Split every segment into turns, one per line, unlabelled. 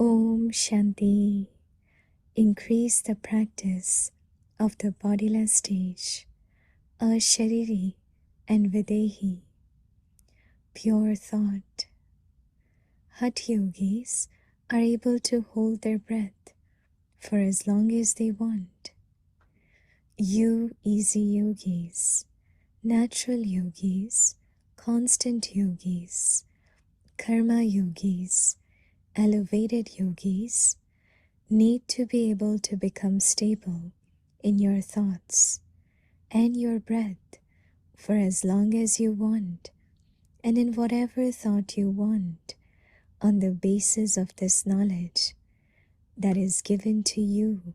Om Shanti. Increase the practice of the bodiless stage, Ashariri and Videhi, pure thought. Hatha yogis are able to hold their breath for as long as they want. You easy yogis, natural yogis, constant yogis, karma yogis, elevated yogis need to be able to become stable in your thoughts and your breath for as long as you want, and in whatever thought you want, on the basis of this knowledge that is given to you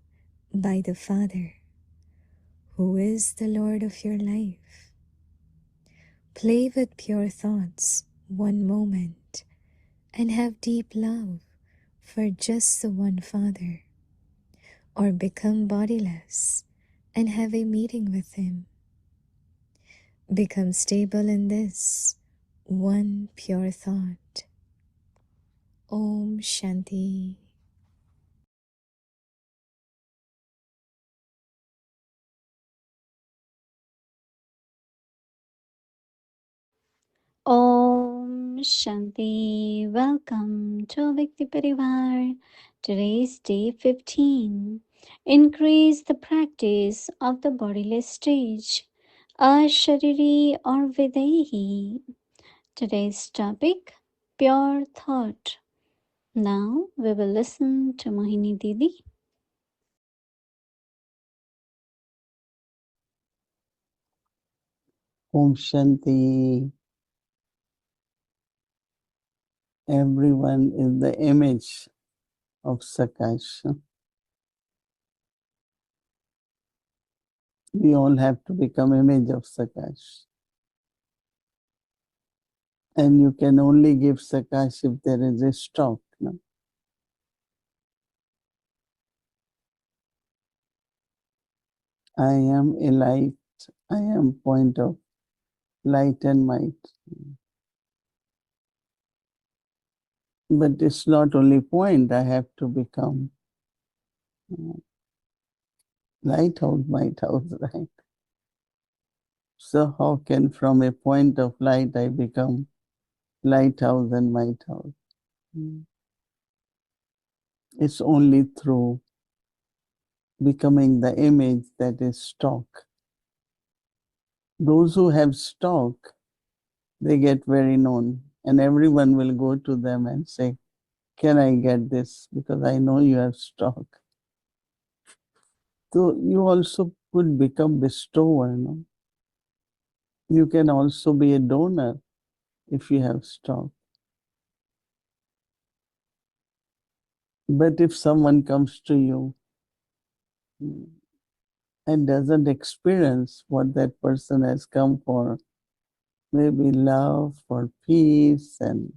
by the Father, who is the Lord of your life. Play with pure thoughts one moment and have deep love for just the one Father, or become bodiless and have a meeting with Him. Become stable in this one pure thought. Om Shanti.
Om Shanti. Welcome to Vikti Parivar. Today's day 15. Increase the practice of the bodiless stage. Ashariri or Videhi. Today's topic, pure thought. Now we will listen to Mohini Didi.
Om Shanti. Everyone is the image of Sakash. We all have to become image of Sakash. And you can only give Sakash if there is a stock. No? I am a light. I am point of light and might. But it's not only point. I have to become lighthouse, might house, right? So how can from a point of light I become lighthouse and might house? It's only through becoming the image that is stock. Those who have stock, they get very known, and everyone will go to them and say, can I get this? Because I know you have stock. So you also could become bestower. No? You can also be a donor if you have stock. But if someone comes to you and doesn't experience what that person has come for, maybe love or peace and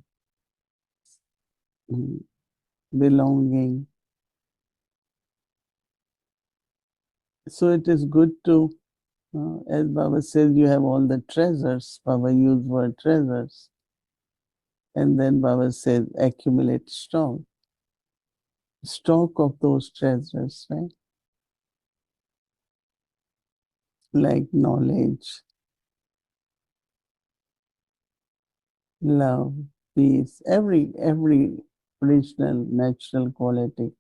belonging. So it is good to, as Baba says, you have all the treasures. Baba used word treasures. And then Baba says, accumulate stock. Stock of those treasures, right? Like knowledge, love, peace, every original, natural quality.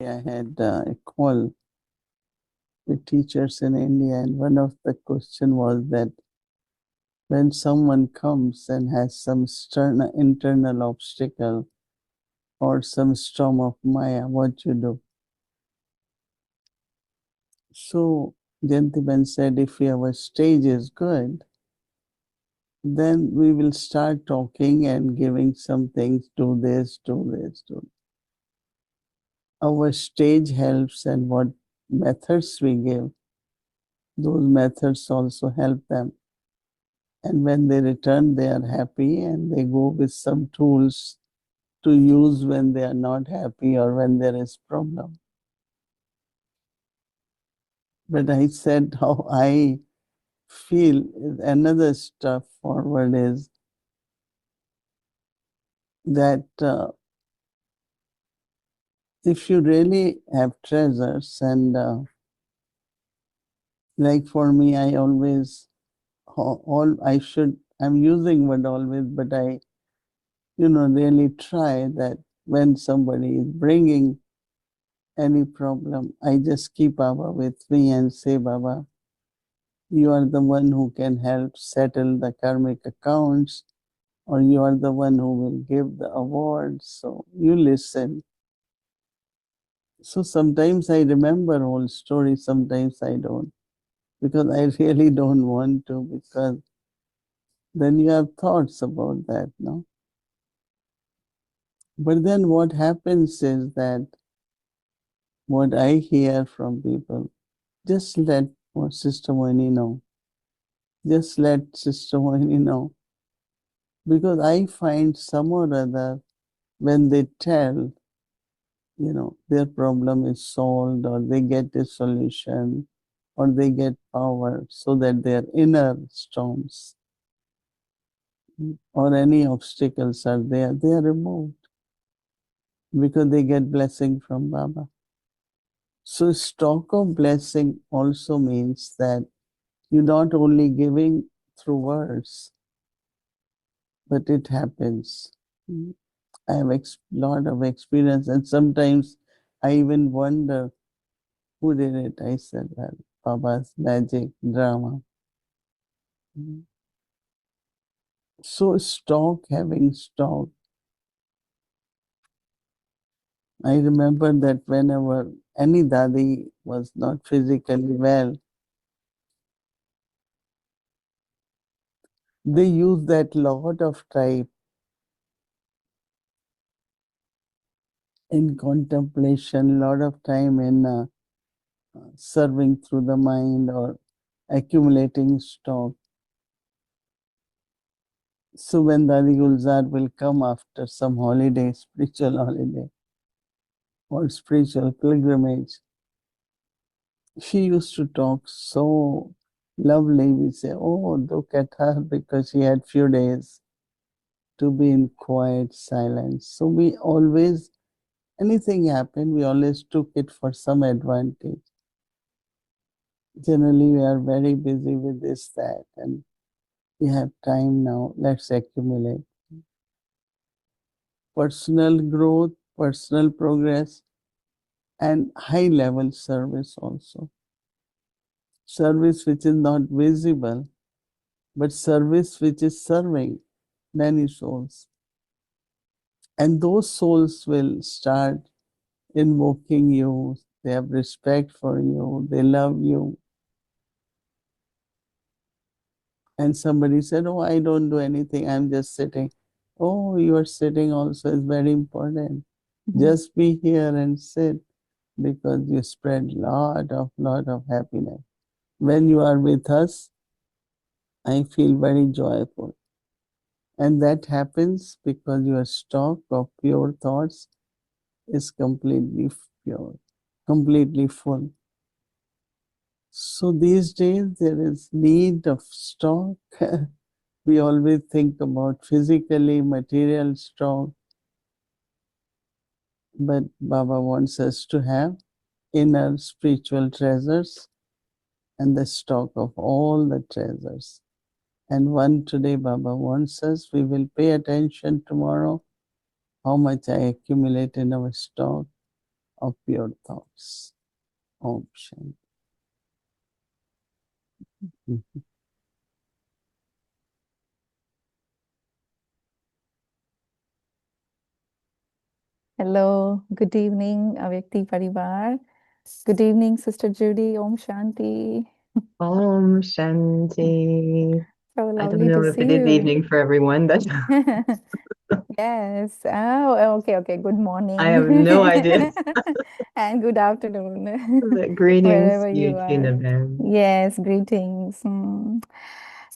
I had a call with teachers in India, and one of the question was that when someone comes and has some stern internal obstacle or some storm of Maya, what you do? So Gentleman said, if our stage is good, then we will start talking and giving some things, do this, do this, do. Our stage helps, and what methods we give, those methods also help them. And when they return, they are happy and they go with some tools to use when they are not happy or when there is problem. But I said how I feel another step forward is that if you really have treasures, and like for me, I always, I'm using word always, but I, really try that when somebody is bringing any problem, I just keep Baba with me and say, Baba, you are the one who can help settle the karmic accounts, or you are the one who will give the awards. So you listen. So sometimes I remember whole story, sometimes I don't, because I really don't want to, because then you have thoughts about that, no? But then what happens is that what I hear from people, just let Sister Mohini know. Just let Sister Mohini know. Because I find some or other, when they tell, their problem is solved, or they get a solution, or they get power, so that their inner storms or any obstacles are there, they are removed because they get blessing from Baba. So stock of blessing also means that you're not only giving through words, but it happens. I have lot of experience, and sometimes I even wonder who did it. I said, well, Baba's magic drama. So having stock. I remember that whenever any Dadi was not physically well, they use that lot of time in contemplation, lot of time in serving through the mind or accumulating stock. So when Dadi Gulzar will come after some holiday, spiritual holiday or spiritual pilgrimage, she used to talk so lovely. We say, oh, look at her, because she had few days to be in quiet silence. So we always, anything happened, we always took it for some advantage. Generally, we are very busy with this, that, and we have time now. Let's accumulate. Personal growth, personal progress, and high level service also. Service which is not visible, but service which is serving many souls. And those souls will start invoking you. They have respect for you. They love you. And somebody said, oh, I don't do anything. I'm just sitting. Oh, you are sitting also is very important. Just be here and sit, because you spread lot of happiness. When you are with us, I feel very joyful. And that happens because your stock of pure thoughts is completely pure, completely full. So these days there is need of stock. We always think about physically material stock, but Baba wants us to have inner spiritual treasures and the stock of all the treasures. And one today Baba wants us, we will pay attention tomorrow how much I accumulate in our stock of pure thoughts. Om Shanti.
Hello, good evening, Avyakti Parivar. Good evening, Sister Judy. Om Shanti.
Om Shanti.
So
I don't
lovely
know
to
if
see
it is
you.
evening for everyone. That
Yes. Oh, okay. Good morning.
I have no idea.
And good afternoon,
Greetings
wherever
to you,
you are.
Jinabem.
Yes, greetings.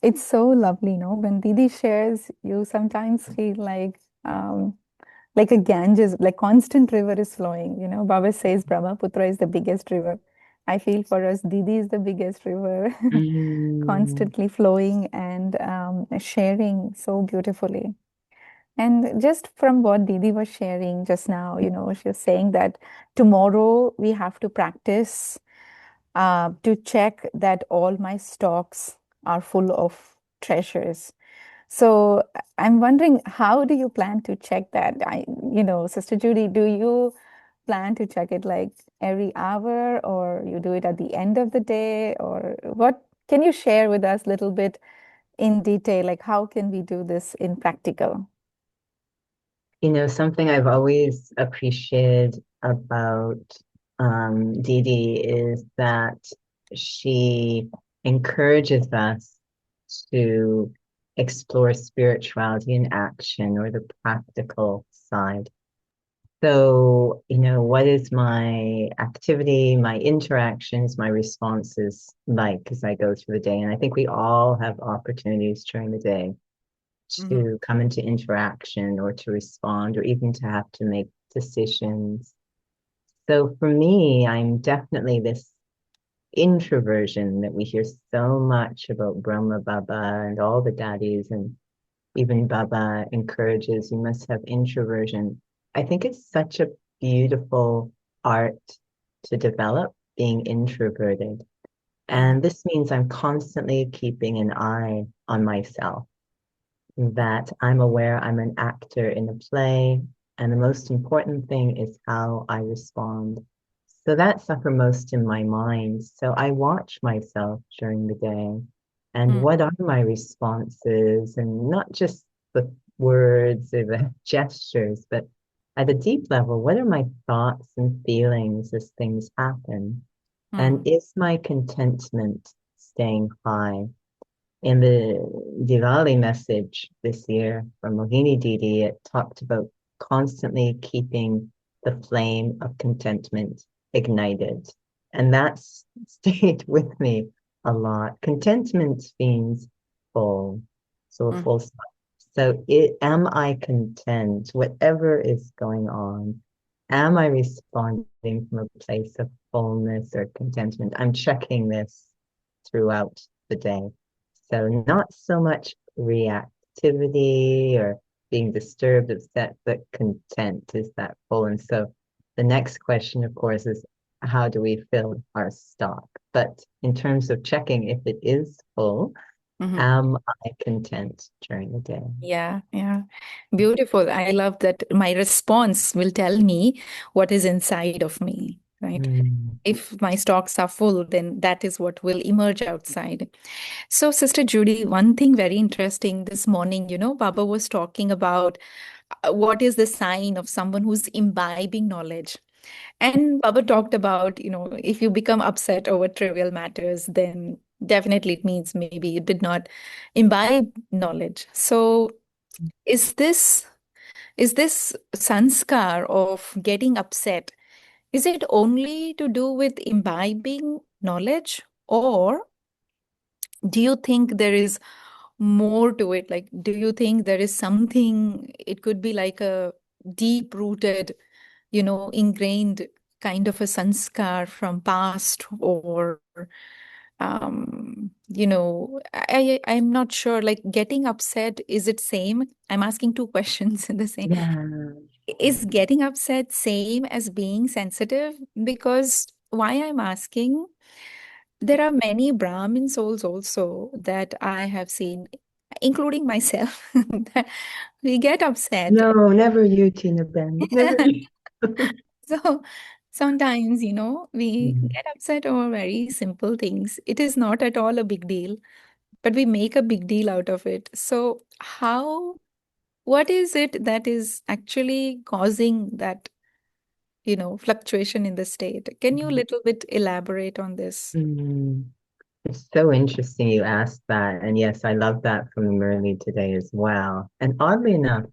It's so lovely, no? When Didi shares, you sometimes feel like a Ganges, like constant river is flowing. Baba says Brahmaputra is the biggest river. I feel for us, Didi is the biggest river,
Mm.
constantly flowing and sharing so beautifully. And just from what Didi was sharing just now, she was saying that tomorrow we have to practice to check that all my stocks are full of treasures. So I'm wondering, how do you plan to check that? Sister Judy, do you plan to check it like every hour, or you do it at the end of the day, or what? Can you share with us a little bit in detail, like how can we do this in practical?
Something I've always appreciated about Didi is that she encourages us to explore spirituality in action, or the practical side. So, what is my activity, my interactions, my responses like as I go through the day? And I think we all have opportunities during the day to come into interaction, or to respond, or even to have to make decisions. So for me, I'm definitely this introversion that we hear so much about Brahma Baba and all the daddies, and even Baba encourages you must have introversion. I think it's such a beautiful art to develop, being introverted. And this means I'm constantly keeping an eye on myself, that I'm aware I'm an actor in a play, and the most important thing is how I respond. So that's uppermost in my mind. So I watch myself during the day, and what are my responses, and not just the words or the gestures, but at a deep level, what are my thoughts and feelings as things happen? And is my contentment staying high? In the Diwali message this year from Mohini Didi, it talked about constantly keeping the flame of contentment ignited. And that's stayed with me a lot. Contentment means full, so a full stop. So am I content, whatever is going on? Am I responding from a place of fullness or contentment? I'm checking this throughout the day. So not so much reactivity or being disturbed, upset, but content is that full. And so the next question, of course, is how do we fill our stock? But in terms of checking if it is full, am I content during the day?
Yeah, yeah. Beautiful. I love that my response will tell me what is inside of me, right?
Mm.
If my stocks are full, then that is what will emerge outside. So, Sister Judy, one thing very interesting this morning, Baba was talking about what is the sign of someone who's imbibing knowledge. And Baba talked about, if you become upset over trivial matters, then definitely it means maybe you did not imbibe knowledge. So, is this sanskar of getting upset, is it only to do with imbibing knowledge, or do you think there is more to it? Like, do you think there is something, it could be like a deep rooted, ingrained kind of a sanskar from past, or I'm not sure, like getting upset, is it same? I'm asking two questions in the same.
Yeah.
Is getting upset same as being sensitive? Because why I'm asking, there are many Brahmin souls also that I have seen, including myself, that we get upset.
No, never you, Tina Ben. Never you.
So sometimes, we
Mm.
get upset over very simple things. It is not at all a big deal, but we make a big deal out of it. So what is it that is actually causing that, fluctuation in the state? Can you little bit elaborate on this?
Mm. It's so interesting you asked that. And yes, I love that from Murli today as well. And oddly enough,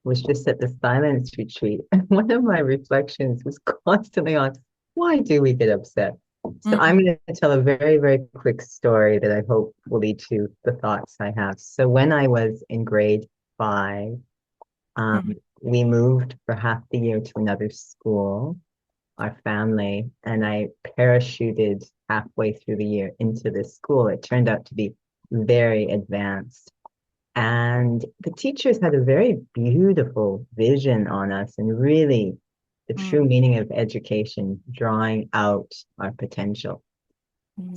was just at the silence retreat. And one of my reflections was constantly on why do we get upset? So I'm going to tell a very, very quick story that I hope will lead to the thoughts I have. So when I was in grade 5, we moved for half the year to another school, our family, and I parachuted halfway through the year into this school. It turned out to be very advanced. And the teachers had a very beautiful vision on us, and really the true meaning of education, drawing out our potential.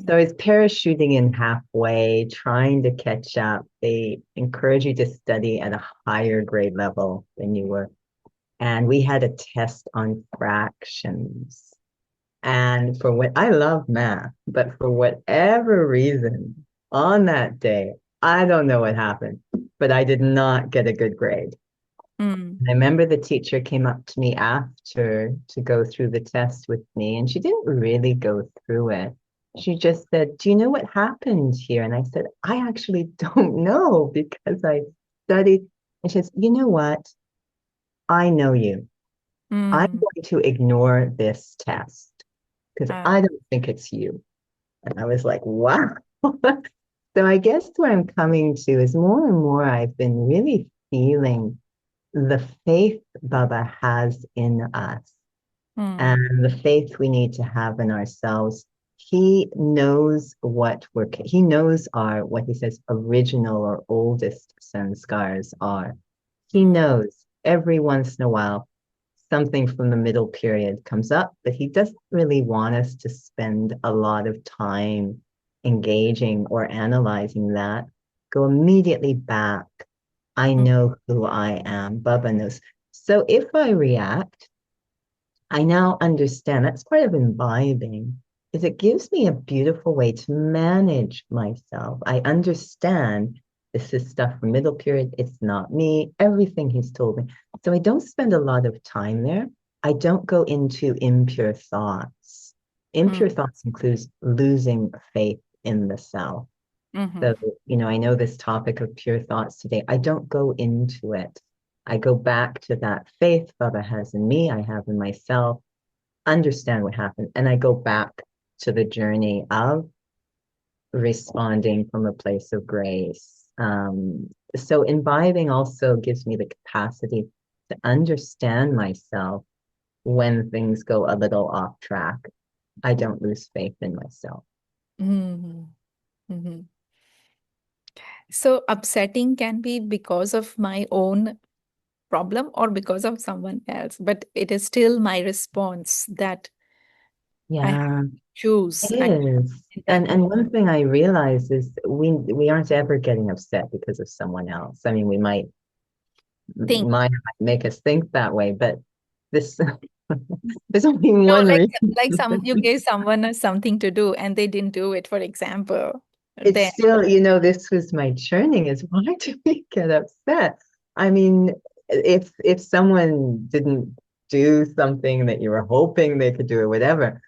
So I was parachuting in halfway, trying to catch up. They encourage you to study at a higher grade level than you were. And we had a test on fractions. And for what I love math, but for whatever reason, on that day, I don't know what happened, but I did not get a good grade.
Mm.
And I remember the teacher came up to me after to go through the test with me, and she didn't really go through it. She just said, "Do you know what happened here?" And I said, "I actually don't know because I studied." And she says, "You know what? I know you. I'm
Mm.
going to ignore this test because
Ah.
I don't think it's you." And I was like, wow. So I guess where I'm coming to is more and more I've been really feeling the faith Baba has in us
Mm.
and the faith we need to have in ourselves. He knows he knows our, what he says, original or oldest sanskars are. He
Mm.
knows every once in a while something from the middle period comes up, but he doesn't really want us to spend a lot of time engaging or analyzing that. Go immediately back. I
Mm.
know who I am. Baba knows. So if I react, I now understand that's part of imbibing, is it gives me a beautiful way to manage myself. I understand this is stuff from middle period. It's not me, everything he's told me. So I don't spend a lot of time there. I don't go into impure thoughts.
Mm.
Impure thoughts includes losing faith in the self.
Mhm.
So, I know this topic of pure thoughts today. I don't go into it. I go back to that faith Baba has in me, I have in myself, understand what happened, and I go back to the journey of responding from a place of grace. So imbibing also gives me the capacity to understand myself when things go a little off track. I don't lose faith in myself.
Mhm. Mhm. So upsetting can be because of my own problem or because of someone else, but it is still my response that I have
Yeah.
to choose
It is.
in that
And
moment.
one thing I realize is we aren't ever getting upset because of someone else. I mean, we might
Think,
might make us think that way, but this there's only
no,
one
like
reason.
you gave someone something to do and they didn't do it, for example.
It's
Then
still, this was my churning is why do we get upset? I mean, if someone didn't do something that you were hoping they could do or whatever,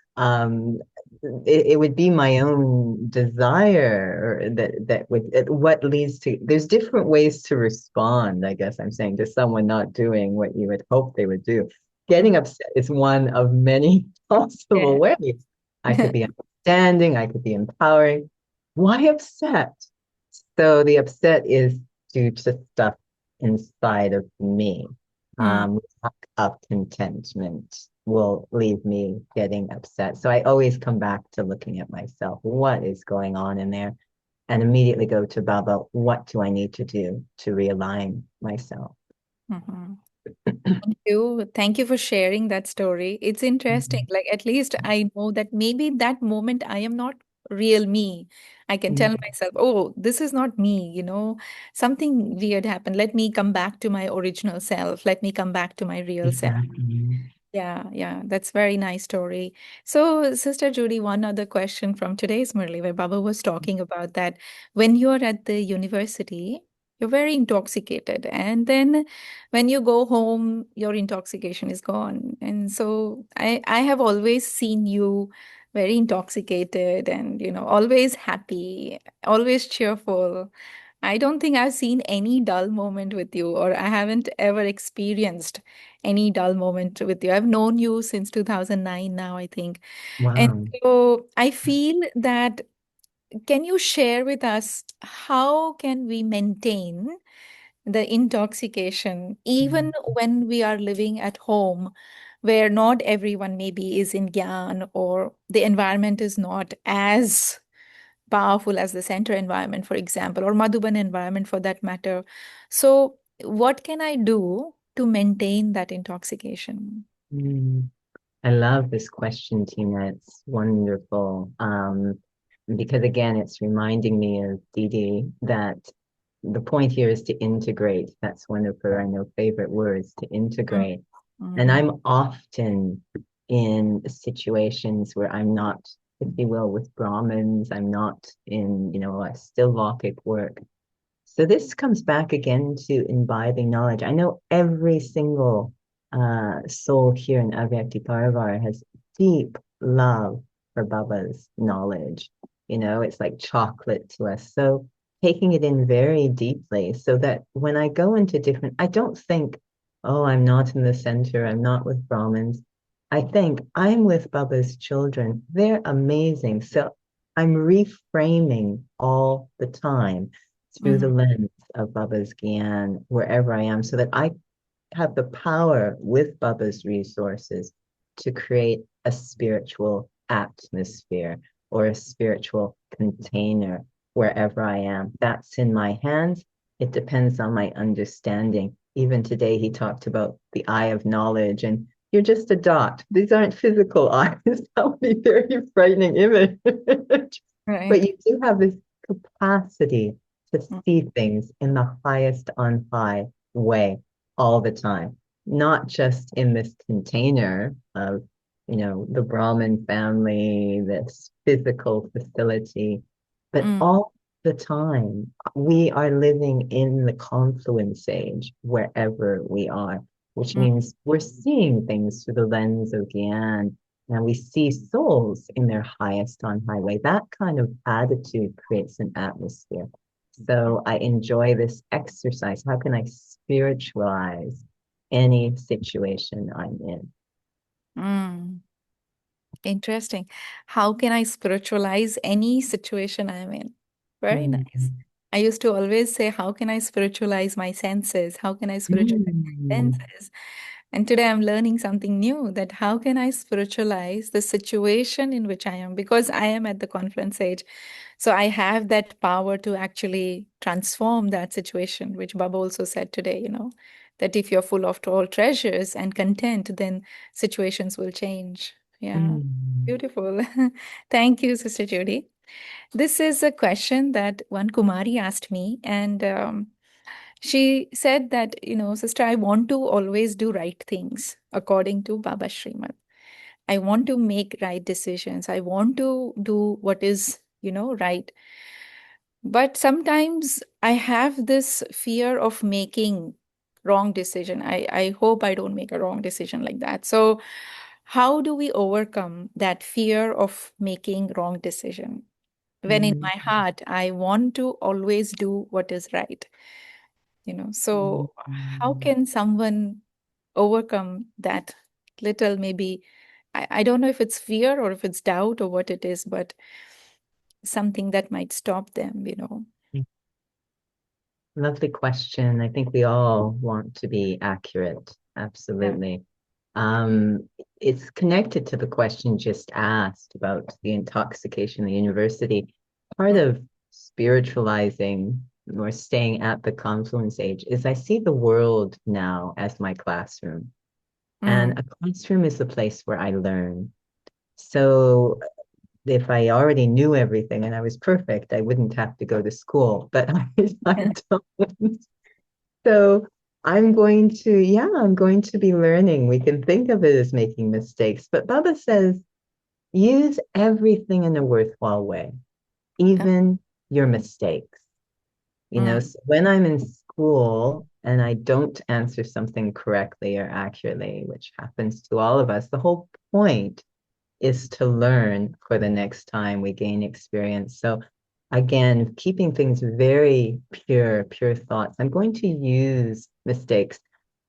it would be my own desire that would what leads to there's different ways to respond, I guess I'm saying, to someone not doing what you would hope they would do. Getting upset is one of many possible
yeah.
ways. I could be understanding, I could be empowering. Why upset? So the upset is due to stuff inside of me.
Mm.
Lack of contentment will leave me getting upset. So I always come back to looking at myself. What is going on in there? And immediately go to Baba. What do I need to do to realign myself?
Mhm. Thank you. Thank you for sharing that story. It's interesting.
Mhm.
Like, at least I know that maybe that moment I am not real me. I can
Yeah,
tell myself, oh, this is not me, something weird happened. Let me come back to my original self. Let me come back to my real self.
exactly.
Yeah, yeah, that's very nice story. So, Sister Judy, one other question from today's Murli, where Baba was talking about that when you're at the university, you're very intoxicated, and then when you go home, your intoxication is gone. And so, I have always seen you very intoxicated and always happy, always cheerful. I don't think I've seen any dull moment with you, or I haven't ever experienced any dull moment with you. I've known you since 2009 now, I think. And
Wow.
so I feel that, can you share with us how can we maintain the intoxication even when we are living at home where not everyone maybe is in Gyan or the environment is not as powerful as the center environment, for example, or Madhuban environment for that matter. So, what can I do to maintain that intoxication?
Mm. I love this question, Tina. It's wonderful. Because again, it's reminding me of Didi that the point here is to integrate. That's one of her, I know, favorite words, to
Mm,
integrate. And
mm,
I'm often in situations where I'm not, if you will, with Brahmins. I'm not in, a still Lokic work. So this comes back again to imbibing knowledge. I know every single soul here in Avyakti Parivar has deep love for Baba's knowledge. It's like chocolate to us. So taking it in very deeply so that when I go into different, I don't think, oh, I'm not in the center, I'm not with Brahmins. I think I'm with Baba's children. They're amazing. So I'm reframing all the time through the
mm,
lens of Baba's Gyan wherever I am so that I have the power with Baba's resources to create a spiritual atmosphere or a spiritual container wherever I am. That's in my hands. It depends on my understanding. Even today, he talked about the eye of knowledge, and you're just a dot. These aren't physical eyes. That would be a very frightening image. But
right.
you do have this capacity to
Mm,
see things in the highest on high way all the time, not just in this container of, the Brahmin family, this physical facility, but
mm,
all the time. We are living in the confluence age wherever we are, which
mm,
means we're seeing things through the lens of Gyan, and we see souls in their highest on highway. That kind of attitude creates an atmosphere. So I enjoy this exercise. How can I spiritualize any situation I'm in?
mm. Interesting. How can I spiritualize any situation I'm in? Very nice.
Mm.
I used to always say, how can I spiritualize my senses? How can I spiritualize my
Mm.
senses? And today I'm learning something new, that how can I spiritualize the situation in which I am? Because I am at the confluence age. So I have that power to actually transform that situation, which Baba also said today, that if you're full of all treasures and content, then situations will change. Yeah,
Mm.
beautiful. Thank you, Sister Judy. This is a question that one Kumari asked me, and she said that, Sister, I want to always do right things according to Baba Srimad. I want to make right decisions. I want to do what is, right. But sometimes I have this fear of making wrong decision. I hope I don't make a wrong decision like that. So how do we overcome that fear of making wrong decision? When in
Mm.
my heart, I want to always do what is right,
Mm.
So how can someone overcome that little, maybe, I don't know if it's fear or if it's doubt or what it is, but something that might stop them.
Mm. Lovely question. I think we all want to be accurate.
Yeah.
Absolutely. Um, it's connected to the question just asked about the intoxication in the university. Part of spiritualizing or staying at the confluence age is I see the world now as my classroom.
Mm,
And a classroom is the place where I learn. So if I already knew everything and I was perfect, I wouldn't have to go to school. But I
yeah.
don't. So I'm going to be learning. We can think of it as making mistakes, but Baba says use everything in a worthwhile way, even your mistakes.
Mm,
So when I'm in school and I don't answer something correctly or accurately, which happens to all of us, the whole point is to learn for the next time we gain experience. So again, keeping things very pure thoughts. I'm going to use mistakes.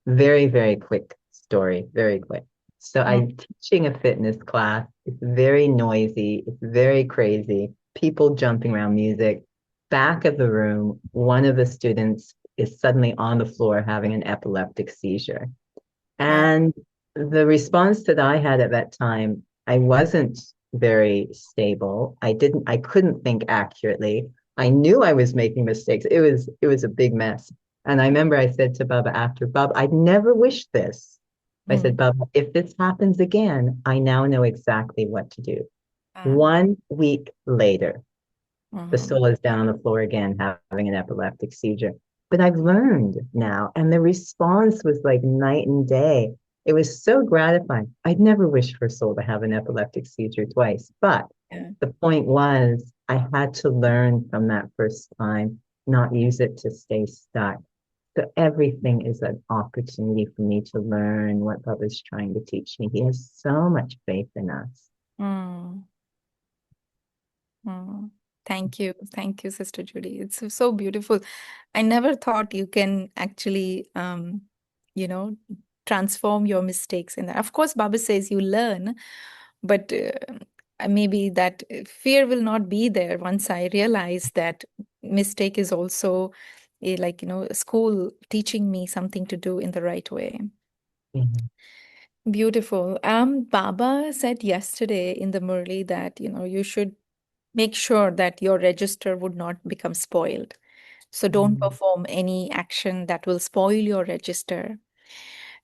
Very, very quick story, very quick. So
mm,
I'm teaching a fitness class. It's very noisy. It's very crazy. People jumping around, music. Back of the room, one of the students is suddenly on the floor having an epileptic seizure.
yeah.
And the response that I had at that time, I wasn't very stable. I couldn't think accurately. I knew I was making mistakes. It was a big mess. And I remember I said to Baba after, Baba, I'd never wished this. I said, Baba, if this happens again, I now know exactly what to do. 1 week later, the soul is down on the floor again, having an epileptic seizure. But I've learned now, and the response was like night and day. It was so gratifying. I'd never wished for a soul to have an epileptic seizure twice, but the point was I had to learn from that first time, not use it to stay stuck. So everything is an opportunity for me to learn what Baba's trying to teach me. He has so much faith in us.
Mm. Mm. Thank you. Thank you, Sister Judy. It's so beautiful. I never thought you can actually, you know, transform your mistakes in that. Of course, Baba says you learn, but maybe that fear will not be there once I realize that mistake is also like, school teaching me something to do in the right way.
Mhm.
Beautiful. Baba said yesterday in the Murli that, you should make sure that your register would not become spoiled. So don't perform any action that will spoil your register.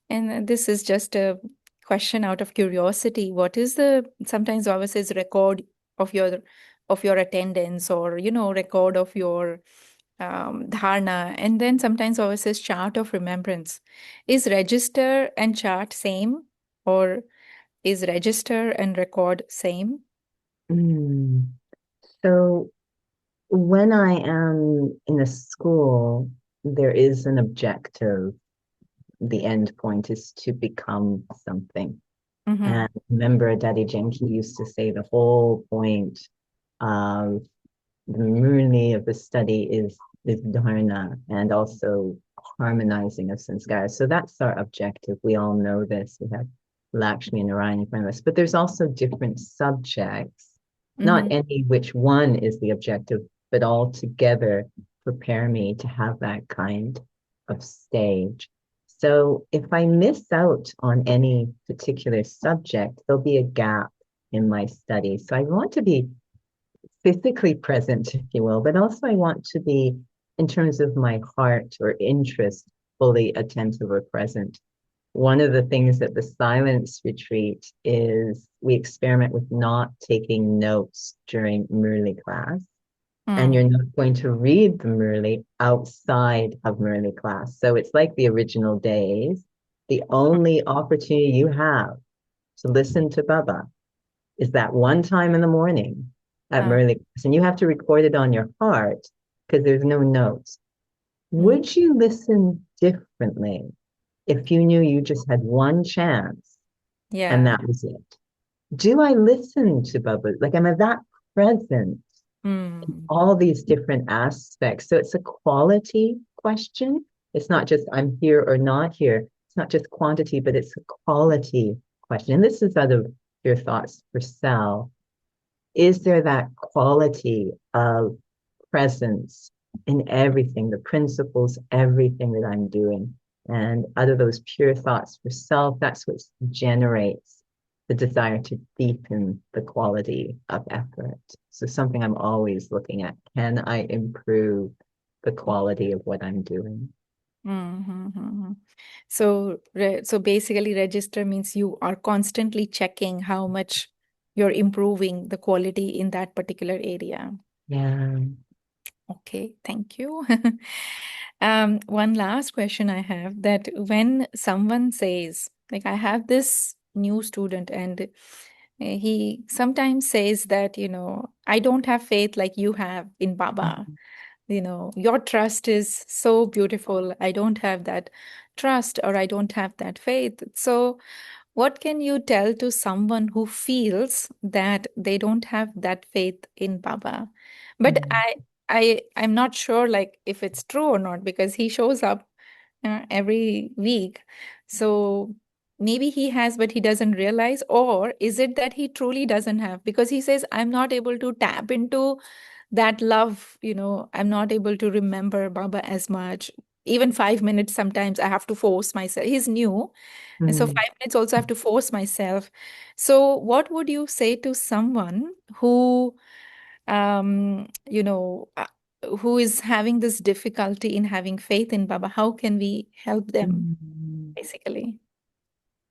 And this is just a question out of curiosity. What is sometimes Baba says record of your attendance, or, record of your dharna. And then sometimes Baba says chart of remembrance. Is register and chart same, or is register and record same?
So when I am in a school, there is an objective. The end point is to become something. And remember, Daddy Genki used to say the whole point of the murni of the study is dharna, and also harmonizing of sanskara. So that's our objective. We all know this. We have Lakshmi and Narayan in front of us, but there's also different subjects. Not any which one is the objective, but all together prepare me to have that kind of stage. So if I miss out on any particular subject, there'll be a gap in my study. So I want to be physically present, if you will, but also I want to be, in terms of my heart or interest, fully attentive or present. One of the things at the silence retreat is we experiment with not taking notes during Murli class. And you're not going to read the Murli outside of Murli class. So it's like the original days. The only opportunity you have to listen to Baba is that one time in the morning at Murli class. And you have to record it on your heart because there's no notes. Would you listen differently if you knew you just had one chance and that was it? Do I listen to Baba? Like, am I that present in all these different aspects? So it's a quality question. It's not just I'm here or not here. It's not just quantity, but it's a quality question. And this is out of your thoughts for self. Is there that quality of presence in everything, the principles, everything that I'm doing? And out of those pure thoughts for self, that's what generates the desire to deepen the quality of effort. So something I'm always looking at. Can I improve the quality of what I'm doing?
So basically, register means you are constantly checking how much you're improving the quality in that particular area.
Yeah.
Okay, thank you. One last question I have, that when someone says, like, I have this new student and he sometimes says that, I don't have faith like you have in Baba. Your trust is so beautiful. I don't have that trust, or I don't have that faith. So what can you tell to someone who feels that they don't have that faith in Baba? But I'm not sure, like, if it's true or not, because he shows up every week. So maybe he has, but he doesn't realize. Or is it that he truly doesn't have? Because he says, I'm not able to tap into that love, I'm not able to remember Baba as much. even 5 minutes sometimes I have to force myself. He's new, and so
Mm.
5 minutes also I have to force myself. So what would you say to someone who, you know, who is having this difficulty in having faith in Baba? How can we help them,
Mm.
basically?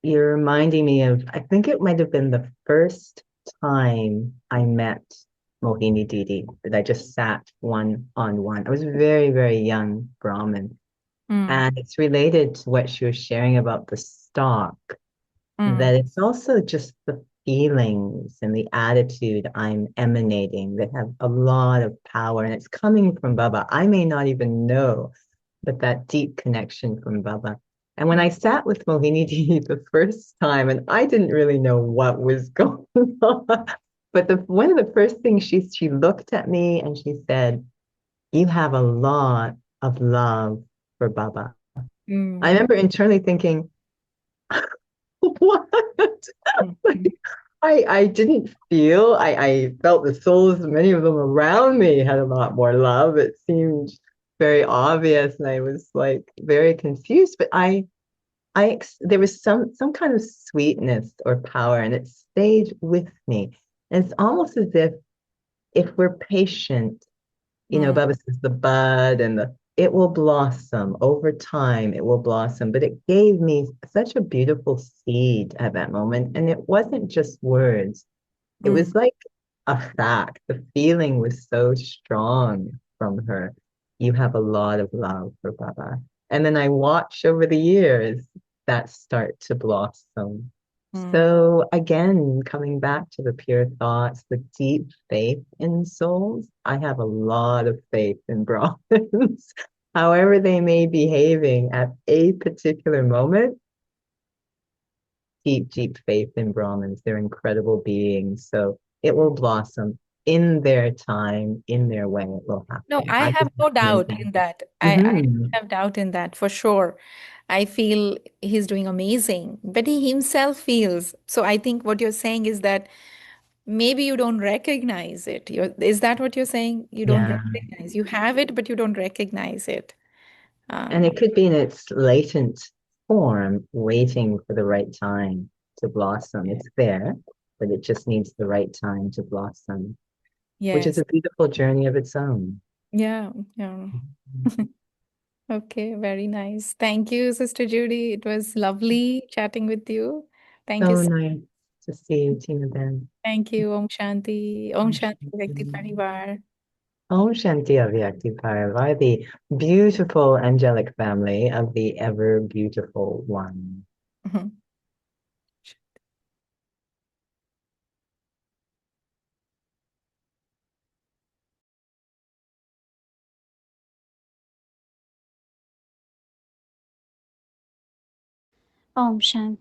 You're reminding me of, I think it might have been the first time I met Mohini Didi, that I just sat one on one. I was a very, very young Brahmin.
Mm,
And it's related to what she was sharing about the stalk,
mm,
that it's also just the feelings and the attitude I'm emanating that have a lot of power. And it's coming from Baba. I may not even know, but that deep connection from Baba. And when
mm,
I sat with Mohini Didi the first time, and I didn't really know what was going on, but one of the first things she looked at me and she said, "You have a lot of love for Baba." I
mm,
remember internally thinking, what?
mm,
Like, I didn't feel, I felt the souls, many of them around me had a lot more love. It seemed very obvious, and I was like very confused, but there was some kind of sweetness or power, and it stayed with me. And it's almost as if we're patient,
mm,
Baba says the bud and it will blossom over time, it will blossom. But it gave me such a beautiful seed at that moment. And it wasn't just words, it
mm,
was like a fact. The feeling was so strong from her. You have a lot of love for Baba. And then I watch over the years that start to blossom.
mm.
So again, coming back to the pure thoughts, the deep faith in souls, I have a lot of faith in Brahmins. However they may be behaving at a particular moment, deep, deep faith in Brahmins. They're incredible beings. So it will blossom in their time, in their way, it will
No,
happen.
I
I
have
just
no
have to
doubt
invite
in
it.
that. I
Mm-hmm.
have doubt in that for sure. I feel he's doing amazing, but he himself feels. So I think what you're saying is that maybe you don't recognize it. Is that what you're saying? You don't
Yeah.
recognize. You have it, but you don't recognize it.
And
Um,
it could be in its latent form, waiting for the right time to blossom. It's there, but it just needs the right time to blossom, which is
yes.
a beautiful journey of its own.
Yeah. Yeah. Okay. Very nice. Thank you, Sister Judy. It was lovely chatting with you. Thank you.
So nice to see you, Tina Ben.
Thank you. Om Shanti. Om
Om
Shanti. Vyakti
Shanti.
Parivar.
Om Shanti Avyakti Parava, the beautiful angelic family of the ever beautiful one.
Om Shanti.